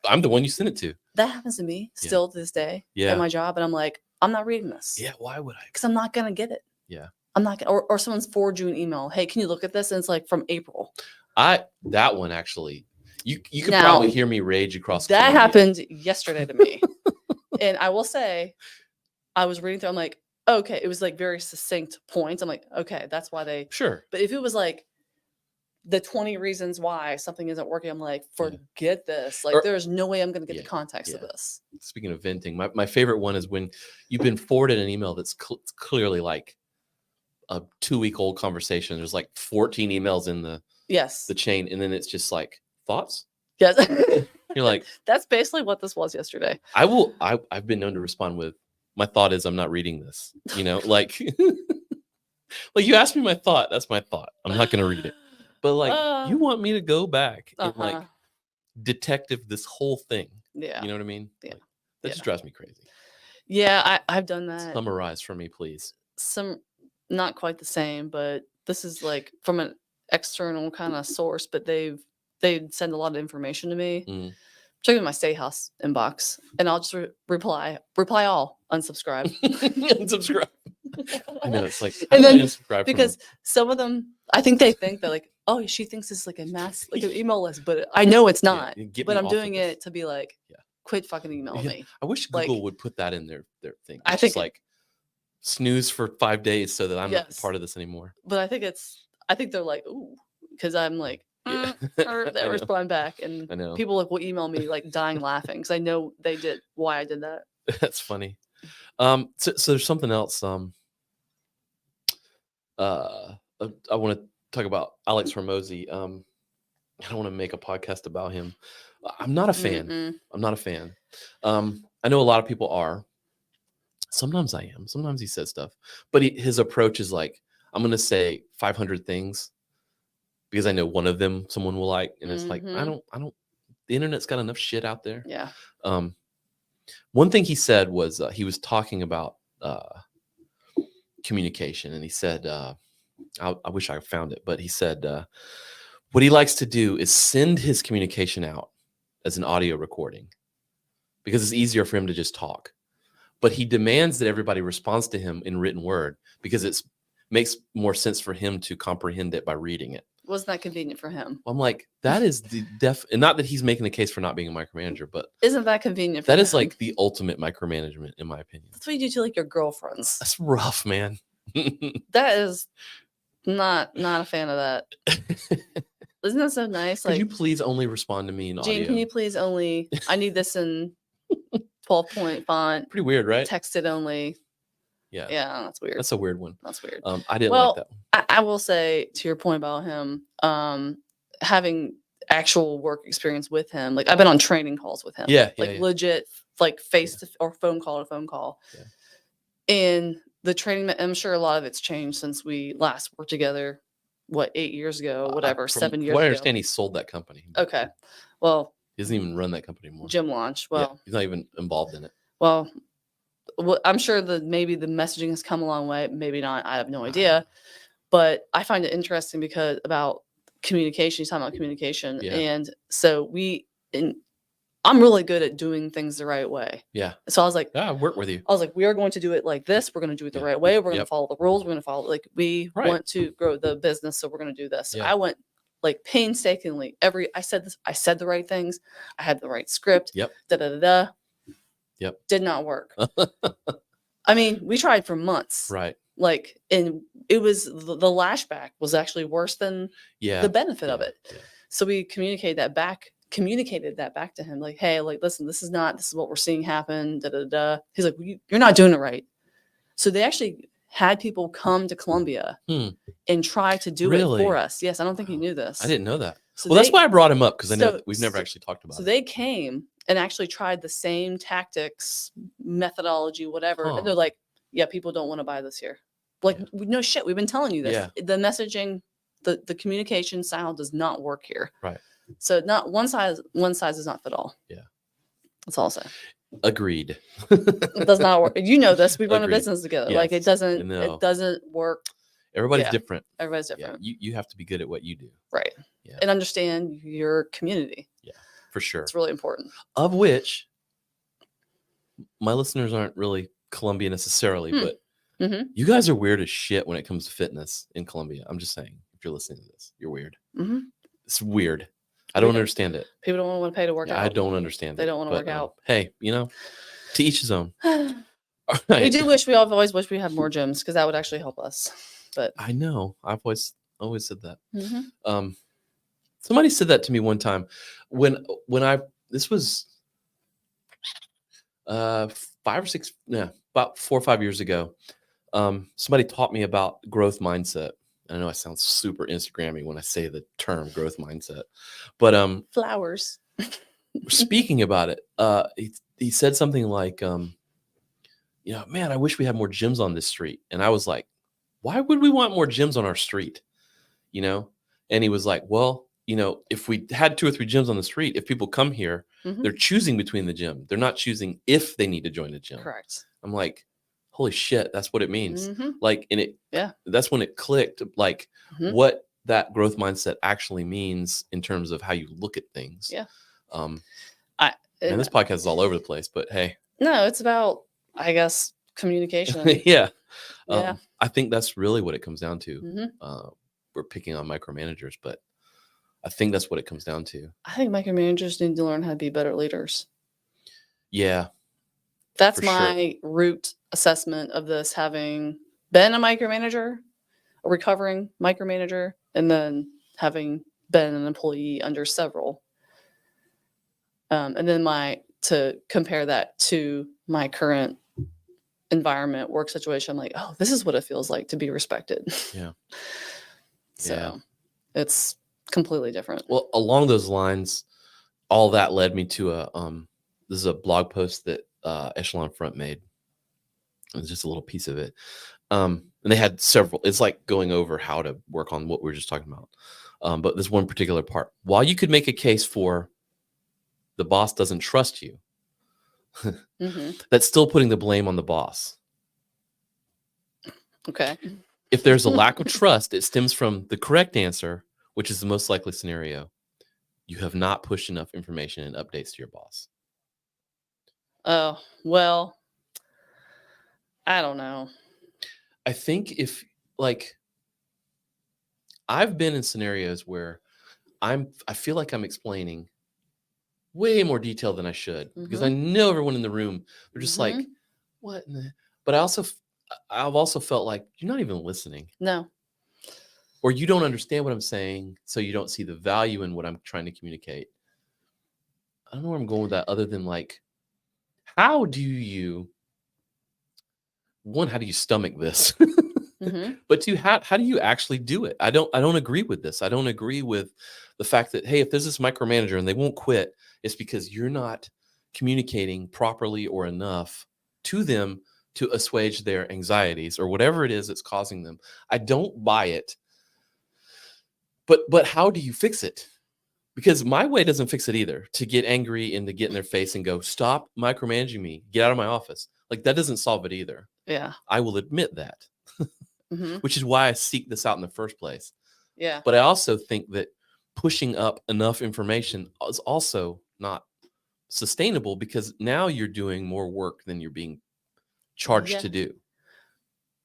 I'm the one you sent it to. That happens to me still to this day at my job, and I'm like, I'm not reading this. Yeah, why would I? Because I'm not going to get it. Yeah, I'm not gonna, or someone's forward you an email. Hey, can you look at this? And it's like from April. That one actually, you could probably hear me rage across. That happened yesterday to me, and I will say, I was reading through. I'm like, okay, it was like very succinct points. I'm like, okay, that's why they sure. But if it was like the 20 reasons why something isn't working, I'm like, forget this. Like, there's no way I'm going to get the context of this. Speaking of venting, my favorite one is when you've been forwarded an email that's clearly like a 2-week-old conversation. There's like 14 emails in the chain, and then it's just like thoughts. Yes. You're like, that's basically what this was yesterday. I've been known to respond with, my thought is I'm not reading this. Like like you asked me my thought. That's my thought. I'm not going to read it. But like you want me to go back and like detective this whole thing. Yeah. You know what I mean? Yeah. Like, that just drives me crazy. Yeah, I've done that. Summarize for me, please. Not quite the same, but this is like from an external kind of source, but they'd send a lot of information to me. Particularly my State House inbox, and I'll just reply all, unsubscribe. Unsubscribe. I know it's like, And then unsubscribe because some of them, I think they think that like, oh, she thinks it's like a mass, like an email list, but I know it's not. get But me I'm off of doing this. it to be like, Yeah. quit fucking emailing me. I wish Like- Google would put that in their thing. I It's think just like snooze for 5 days so that I'm not Yes. part of this anymore. But I think they're like, ooh, because I'm like, Yeah. or I they know. respond back, and I know. people like will email me like dying laughing because I know they did why I did that. That's funny. So there's something else. I want to talk about Alex Hormozy. I don't want to make a podcast about him. I'm not a fan. Mm-mm. I'm not a fan. I know a lot of people are. Sometimes I am. Sometimes he says stuff, but his approach is like, I'm going to say 500 things because I know one of them someone will like, and it's like, I don't. The internet's got enough shit out there. Yeah. One thing he said was he was talking about communication, and he said, I wish I found it, but he said what he likes to do is send his communication out as an audio recording because it's easier for him to just talk. But he demands that everybody responds to him in written word because it makes more sense for him to comprehend it by reading it. Wasn't that convenient for him? I'm like, that is the and not that he's making the case for not being a micromanager, but Isn't that convenient for that him? is like the ultimate micromanagement, in my opinion. That's what you do to like your girlfriends. That's rough, man. That is not a fan of that. Isn't that so nice? Could Like, you please only respond to me in Gene, audio? can you please only? I need this in 12-point font, Pretty weird, right? texted only. Yeah. Yeah, that's weird. That's a weird one. That's weird. I didn't Well, like that one. I will say to your point about him, having actual work experience with him, like I've been on training calls with him. Yeah, like legit, like face to or phone call to phone call. Yeah. And the training, I'm sure a lot of it's changed since we last worked together. What, 8 years ago, whatever, 7 years What I ago. understand, he sold that company. Okay, well, He doesn't even run that company anymore. gym launch. Yeah, Well, he's not even involved in it. well, I'm sure that maybe the messaging has come a long way. Maybe not. I have no idea. But I find it interesting because about communication. He's talking about communication, Yeah. and so I'm really good at doing things the right way. Yeah. So I was like, Yeah, I work with you. we are going to do it like this. We're going to do it the Yeah. right way. We're going Yep. to follow the rules. We're going to follow, like, we Right. want to grow the business. So we're going to do this. So Yeah. I went like painstakingly. I said the right things. I had the right script. Yep. Da da da da. Yep. Did not work. I mean, we tried for months. Right. Like, and it was the lashback was actually worse than Yeah. the benefit of Yeah. it. Yeah. So we communicated that back to him, like, hey, like, listen, this is what we're seeing happen. Da da da. He's like, well, you're not doing it right. So they actually had people come to Columbia and try to do it Really? for us. Yes, I don't think he knew this. I didn't know that. So Well, that's they- why I brought him up because I know so- that we've never actually talked about So it. they came and actually tried the same tactics, methodology, whatever. Huh. And they're like, yeah, people don't want to buy this here. Like, Yeah. no shit, we've been telling you this. Yeah. The messaging, the communication style does not work here. Right. So not one size does not fit all. Yeah. That's all I'll say. Agreed. It does not work. You know this. We run a Agreed. business together. Like, it Yes. doesn't No. it doesn't work. Everybody's Yeah. different. Everybody's Yeah. different. You have to be good at what you do. Right. Yeah. And understand your community. For sure. It's really important. Of which my listeners aren't really Columbia necessarily, but Mhm. you guys are weird as shit when it comes to fitness in Columbia. I'm just saying, if you're listening to this, you're weird. hmm It's weird. I We don't don't- understand it. People don't want to pay to work Yeah, out. I don't understand They it. don't wanna but, work out. Hey, to each his own. We All right. do wish we always wish we had more gyms because that would actually help us. But I know. I've always said that. mhm. Somebody said that to me one time this was about 4 or 5 years ago. Somebody taught me about growth mindset. I know I sound super Instagrammy when I say the term growth mindset, but Flowers. speaking about it, he said something like, man, I wish we had more gyms on this street. And I was like, why would we want more gyms on our street? And he was like, well, if we had 2 or 3 gyms on the street, if people come here, Mhm. they're choosing between the gym. They're not choosing if they need to join a gym. Correct. I'm like, holy shit, that's what it means. Mhm. Like, and that's when it clicked, like Mhm. what that growth mindset actually means in terms of how you look at things. Yeah. And And- this podcast is all over the place, but hey, No, it's about, I guess, communication. Yeah. Yeah. I think that's really what it comes down to. Mhm. We're picking on micromanagers, but I think that's what it comes down to. I think micromanagers need to learn how to be better leaders. Yeah. That's For sure. my root assessment of this, having been a micromanager, a recovering micromanager, and then having been an employee under several. And then to compare that to my current environment, work situation, I'm like, oh, this is what it feels like to be respected. Yeah. So Yeah. it's completely different. Well, along those lines, all that led me to this is a blog post that Echelon Front made. It's just a little piece of it. And they had several. It's like going over how to work on what we were just talking about. But this one particular part, while you could make a case for the boss doesn't trust you, that's still putting the blame on the boss. Okay. If there's a lack of trust, it stems from the correct answer, which is the most likely scenario. You have not pushed enough information and updates to your boss. Oh, well, I don't know. I think if, like, I've been in scenarios where I feel like I'm explaining way more detail than I should, because I know everyone in the room, they're just like, what? But I've also felt like you're not even listening. No. Or you don't understand what I'm saying, so you don't see the value in what I'm trying to communicate. I don't know where I'm going with that, other than like, how do you stomach this? But two, how do you actually do it? I don't agree with this. I don't agree with the fact that, hey, if there's this micromanager and they won't quit, it's because you're not communicating properly or enough to them to assuage their anxieties or whatever it is that's causing them. I don't buy it. But how do you fix it? Because my way doesn't fix it either. To get angry and to get in their face and go, stop micromanaging me, get out of my office. Like, that doesn't solve it either. Yeah. I will admit that, which is why I seek this out in the first place. Yeah. But I also think that pushing up enough information is also not sustainable, because now you're doing more work than you're being charged to do.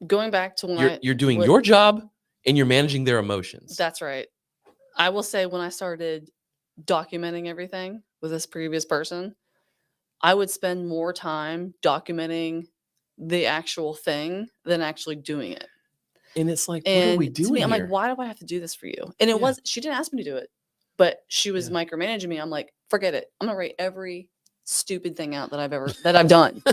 Going back to when you're doing your job and you're managing their emotions. That's right. I will say, when I started documenting everything with this previous person, I would spend more time documenting the actual thing than actually doing it. And it's like, what are we doing to me, I'm here? like, why do I have to do this for you? And it was, she didn't ask me to do it, but she was micromanaging me. I'm like, forget it. I'm gonna write every stupid thing out that I've done.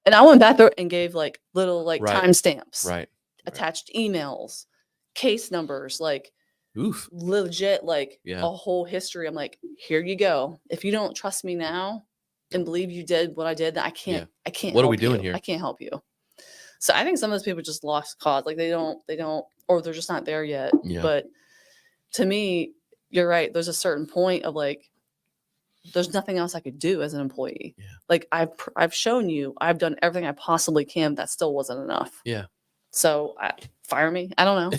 And I went back there and gave like little timestamps, attached emails, case numbers, like legit, like a whole history. I'm like, here you go. If you don't trust me now and believe you did what I did, then I can't. What are we doing here? I can't help you. So I think some of those people just lost cause. Like they don't, or they're just not there yet. Yeah. But to me, you're right. There's a certain point of like, there's nothing else I could do as an employee. Yeah. Like I've shown you, I've done everything I possibly can. That still wasn't enough. Yeah. So fire me. I don't know.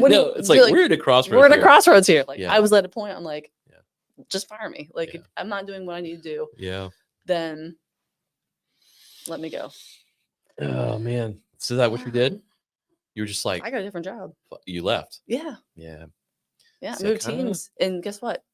No, it's like, we're at a crossroads. We're at a crossroads here. Like I was at a point. I'm like, just fire me. Like if I'm not doing what I need to do. Then let me go. Oh man. So is that what you did? You were just like, I got a different job. You left. Yeah. Yeah. Yeah. So moved teams, and guess what?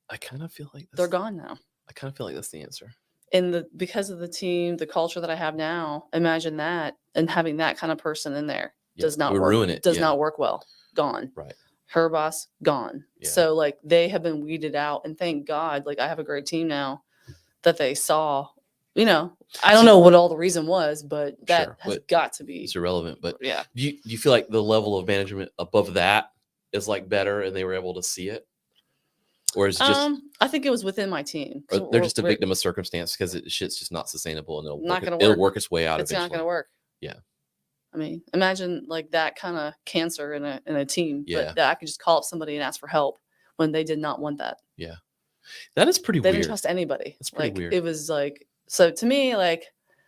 I kind of feel like they're gone now. I kind of feel like that's the answer. And because of the team, the culture that I have now, imagine that, and having that kind of person in there does not work. Ruin it. Does not work well. Gone. Right. Her boss gone. Yeah. So like they have been weeded out, and thank God, like I have a great team now that they saw. You know, I don't know what all the reason was, but that has got to be. It's irrelevant. But yeah, do you feel like the level of management above that is like better, and they were able to see it? Or is it just? I think it was within my team. Or they're just a victim of circumstance, because shit's just not sustainable, and it'll work its way out. It's not going to work. Yeah. I mean, imagine like that kind of cancer in a team. Yeah. But that I could just call up somebody and ask for help when they did not want that. Yeah. That is pretty weird. They didn't trust anybody. It's pretty weird. It was like, so to me, like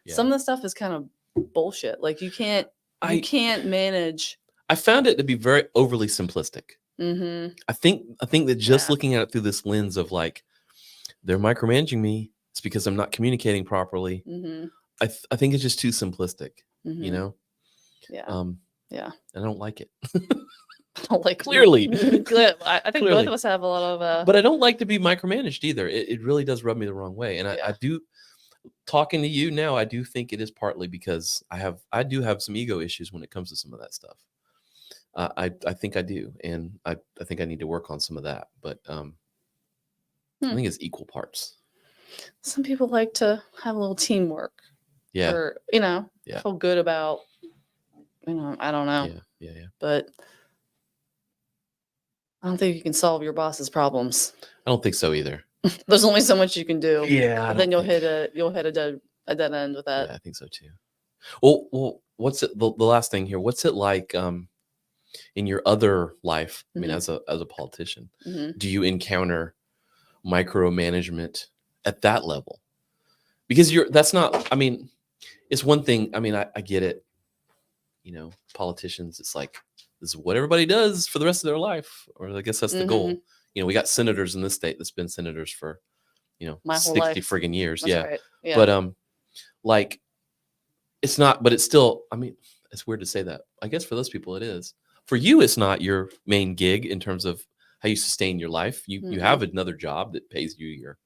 some of the stuff is kind of bullshit. Like you can't manage. I found it to be very overly simplistic. Mm-hmm. I think that just looking at it through this lens of like, they're micromanaging me, it's because I'm not communicating properly. Mm-hmm. I think it's just too simplistic. you know? Yeah. Yeah. And I don't like it. Like Clearly. I think Clearly. both of us have a lot of But I don't like to be micromanaged either. It really does rub me the wrong way. And I do, talking to you now, I do think it is partly because I do have some ego issues when it comes to some of that stuff. I think I do. And I think I need to work on some of that. But I think it's equal parts. Some people like to have a little teamwork. Yeah. Or, feel good about, I don't know. Yeah. But I don't think you can solve your boss's problems. I don't think so either. There's only so much you can do. Yeah. And then you'll hit a dead end with that. Yeah, I think so too. Well, what's it? The last thing here. What's it like in your other life? I mean, as a politician, do you encounter micromanagement at that level? Because that's not. I mean, it's one thing. I mean, I get it. Politicians. It's like this is what everybody does for the rest of their life, or I guess that's the goal. We got senators in this state that's been senators for, my whole 60 life. friggin' years. That's Yeah. right. Yeah. But like, it's not. But it's still. I mean, it's weird to say that. I guess for those people, it is. For you, it's not your main gig in terms of how you sustain your life. You have another job that pays you your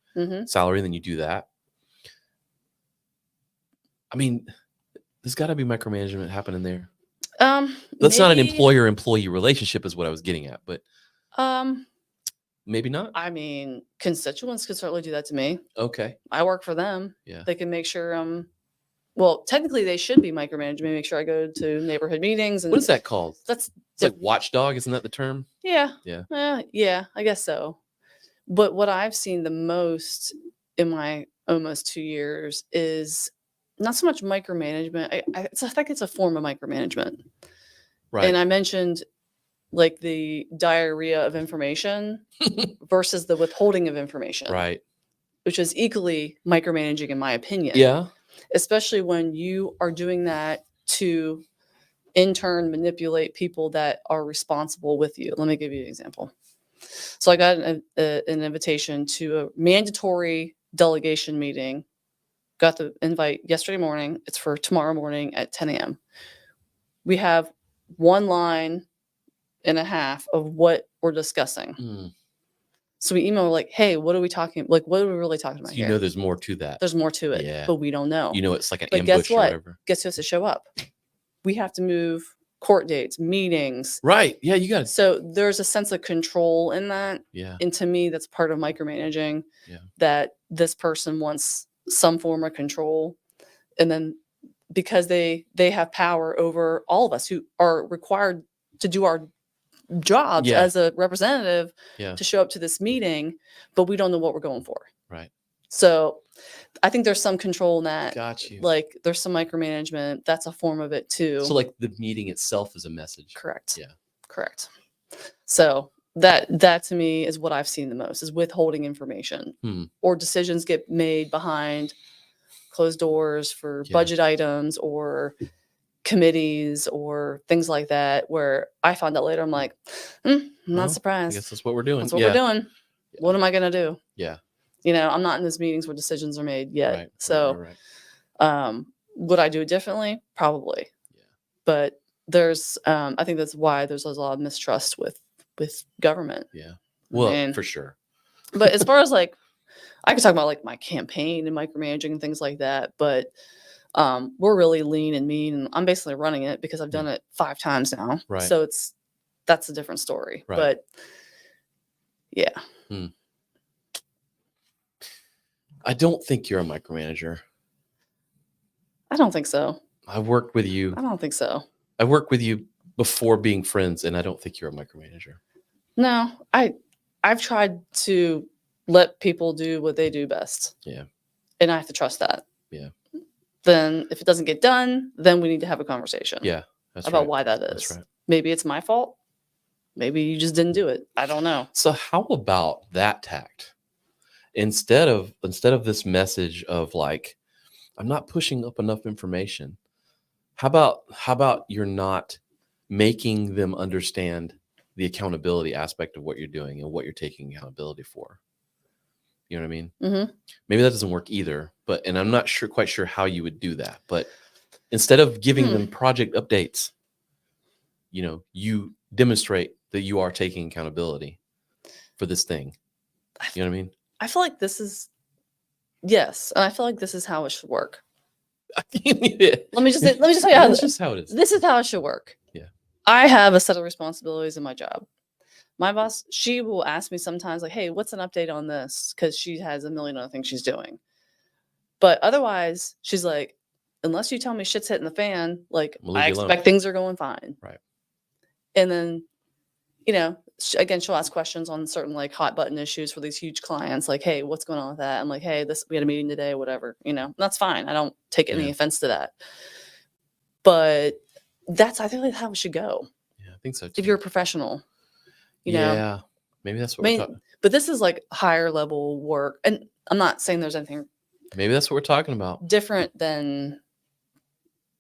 salary, and then you do that. I mean, there's got to be micromanagement happening there. That's not an employer-employee relationship, is what I was getting at. But maybe not. I mean, constituents could certainly do that to me. Okay. I work for them. Yeah. They can make sure well, technically they should be micromanaging me, make sure I go to neighborhood meetings. And what is that called? It's like watchdog, isn't that the term? Yeah. Yeah. Yeah, I guess so. But what I've seen the most in my almost 2 years is not so much micromanagement. I think it's a form of micromanagement. Right. And I mentioned like the diarrhea of information versus the withholding of information. Right. Which is equally micromanaging, in my opinion. Yeah. Especially when you are doing that to in turn manipulate people that are responsible with you. Let me give you an example. So I got an invitation to a mandatory delegation meeting. Got the invite yesterday morning. It's for tomorrow morning at 10 a.m. We have 1 line and a half of what we're discussing. So we email like, hey, what are we talking? Like, what are we really talking about here? There's more to that. There's more to it, Yeah. but we don't know. It's like an But ambush guess what? or whatever. Guess who has to show up? We have to move court dates, meetings. Right. Yeah, you got it. So there's a sense of control in that. Yeah. And to me, that's part of micromanaging. Yeah. That this person wants some form of control. And then because they have power over all of us who are required to do our jobs as a representative to show up to this meeting, but we don't know what we're going for. Right. So I think there's some control in that. Got you. Like there's some micromanagement. That's a form of it too. So like the meeting itself is a message. Correct. Yeah. Correct. So that to me is what I've seen the most is withholding information or decisions get made behind closed doors for budget items or committees or things like that, where I found out later, I'm like, I'm not surprised. I guess that's what we're doing. That's what we're doing. Yeah. What am I going to do? Yeah. I'm not in those meetings where decisions are made yet. Right. So, would I do it differently? Probably. Yeah. But there's, I think that's why there's a lot of mistrust with government. Yeah. Well, for sure. But as far as like, I could talk about like my campaign and micromanaging and things like that, but we're really lean and mean, and I'm basically running it because I've done it 5 times now. Right. So that's a different story. Right. But yeah. I don't think you're a micromanager. I don't think so. I've worked with you. I don't think so. I've worked with you before being friends, and I don't think you're a micromanager. No, I've tried to let people do what they do best. Yeah. And I have to trust that. Yeah. Then if it doesn't get done, then we need to have a conversation. Yeah. That's about right. why that is. That's right. Maybe it's my fault. Maybe you just didn't do it. I don't know. So how about that tact? Instead of this message of like, I'm not pushing up enough information. How about you're not making them understand the accountability aspect of what you're doing and what you're taking accountability for? You know what I mean? Mm-hmm. Maybe that doesn't work either, and I'm not quite sure how you would do that. But Instead of giving them project updates, you demonstrate that you are taking accountability for this thing. You know what I mean? I feel like this is, yes. And I feel like this is how it should work. Yeah. Let me just tell you how That's just how it is. this is how it should work. Yeah. I have a set of responsibilities in my job. My boss, she will ask me sometimes like, hey, what's an update on this? Because she has a million other things she's doing. But otherwise, she's like, unless you tell me shit's hitting the fan, like I expect things are going fine. Right. And then, again, she'll ask questions on certain like hot button issues for these huge clients. Like, hey, what's going on with that? I'm like, hey, we had a meeting today, whatever, that's fine. I don't take any offense to that. But I think that's how it should go. Yeah, I think so too. If you're a professional, yeah, maybe that's what we're talking. But this is like higher level work. And I'm not saying there's anything Maybe that's what we're talking about. different than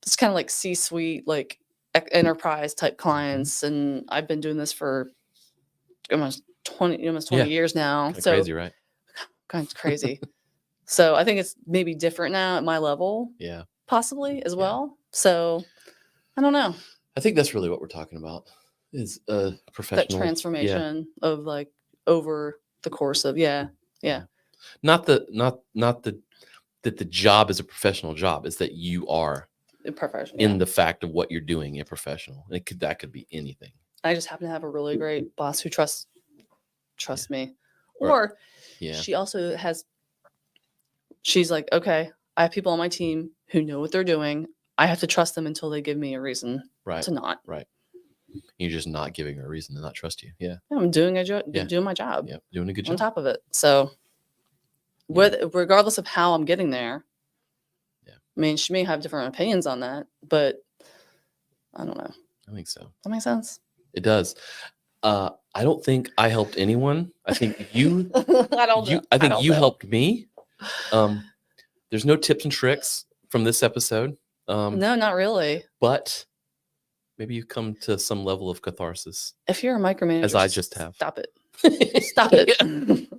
it's kind of like C-suite, like enterprise type clients. And I've been doing this for almost 20 years now. Kinda so crazy, right? Kind of crazy. So I think it's maybe different now at my level. Yeah. Possibly as well. So I don't know. I think that's really what we're talking about is professional. That transformation of like over the course of, yeah. Not that the job is a professional job, is that you are Professional. in the fact of what you're doing, a professional. And that could be anything. I just happen to have a really great boss who trusts me. Or- Or Yeah. she also she's like, okay, I have people on my team who know what they're doing. I have to trust them until they give me a reason Right. to not. Right. You're just not giving her a reason to not trust you. Yeah. I'm doing Yeah. doing my job Yeah. Doing a good on job. top of it. So regardless of how I'm getting there, Yeah. I mean, she may have different opinions on that, but I don't know. I think so. That makes sense. It does. I don't think I helped anyone. I think you I think you helped me. There's no tips and tricks from this episode. No, not really. But maybe you come to some level of catharsis. If you're a micromanager, As I just have. Stop it. Stop it.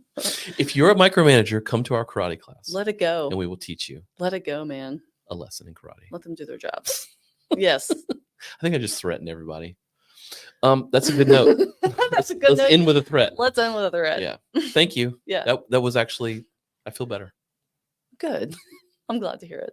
If you're a micromanager, come to our karate class. Let it go. And we will teach you Let it go, man. a lesson in karate. Let them do their jobs. Yes. I think I just threatened everybody. That's a good note. That's a good Let's note. end with a threat. Let's end with a threat. Yeah. Thank you. Yeah. That was actually, I feel better. Good. I'm glad to hear it.